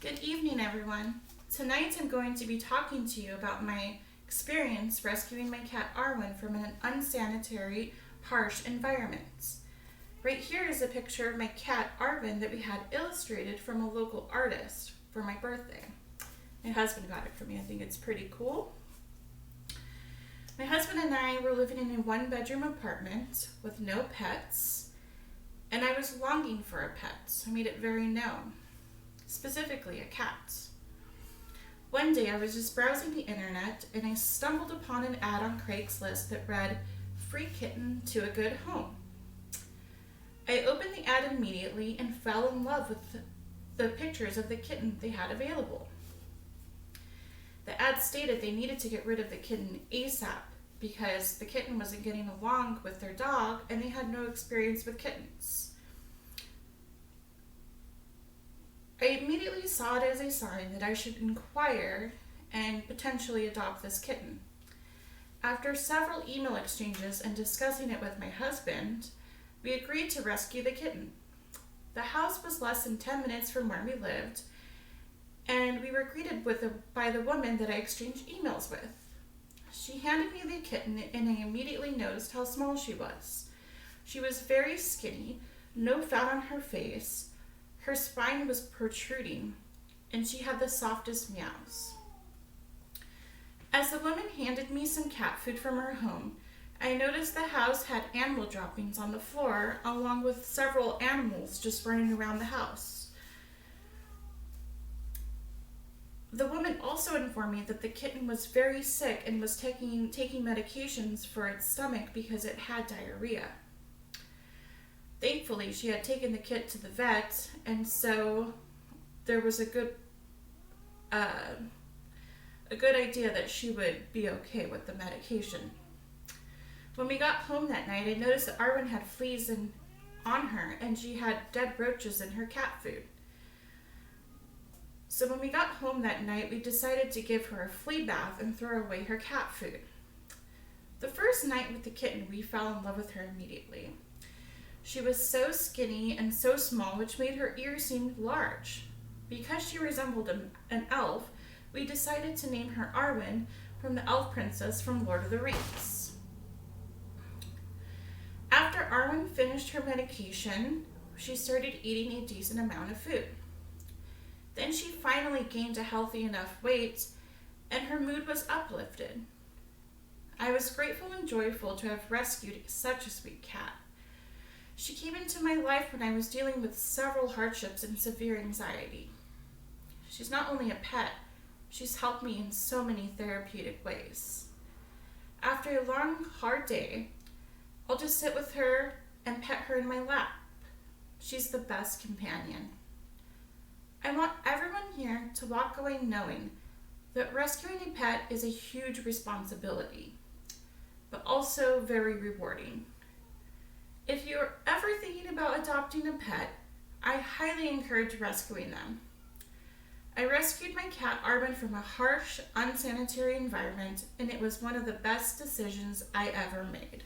Good evening, everyone. Tonight I'm going to be talking to you about my experience rescuing my cat Arwen from an unsanitary, harsh environment. Right here is a picture of my cat Arwen that we had illustrated from a local artist for my birthday. My husband got it for me. I think it's pretty cool. My husband and I were living in a one-bedroom apartment with no pets, and I was longing for a pet. I made it very known. Specifically a cat. One day I was just browsing the internet and I stumbled upon an ad on Craigslist that read, "Free kitten to a good home." I opened the ad immediately and fell in love with the pictures of the kitten they had available. The ad stated they needed to get rid of the kitten ASAP because the kitten wasn't getting along with their dog and they had no experience with kittens. I immediately saw it as a sign that I should inquire and potentially adopt this kitten. After several email exchanges and discussing it with my husband, we agreed to rescue the kitten. The house was less than 10 minutes from where we lived, and we were greeted by the woman that I exchanged emails with. She handed me the kitten and I immediately noticed how small she was. She was very skinny, no fat on her face, her spine was protruding, and she had the softest meows. As the woman handed me some cat food from her home, I noticed the house had animal droppings on the floor, along with several animals just running around the house. The woman also informed me that the kitten was very sick and was taking medications for its stomach because it had diarrhea. Thankfully, she had taken the kit to the vet, and so there was a good idea that she would be okay with the medication. When we got home that night, I noticed that Arwen had fleas on her, and she had dead roaches in her cat food. So when we got home that night, we decided to give her a flea bath and throw away her cat food. The first night with the kitten, we fell in love with her immediately. She was so skinny and so small, which made her ears seem large. Because she resembled an elf, we decided to name her Arwen from the elf princess from Lord of the Rings. After Arwen finished her medication, she started eating a decent amount of food. Then she finally gained a healthy enough weight, and her mood was uplifted. I was grateful and joyful to have rescued such a sweet cat. She came into my life when I was dealing with several hardships and severe anxiety. She's not only a pet, she's helped me in so many therapeutic ways. After a long, hard day, I'll just sit with her and pet her in my lap. She's the best companion. I want everyone here to walk away knowing that rescuing a pet is a huge responsibility, but also very rewarding. If you're ever thinking about adopting a pet, I highly encourage rescuing them. I rescued my cat Arwen from a harsh, unsanitary environment, and it was one of the best decisions I ever made.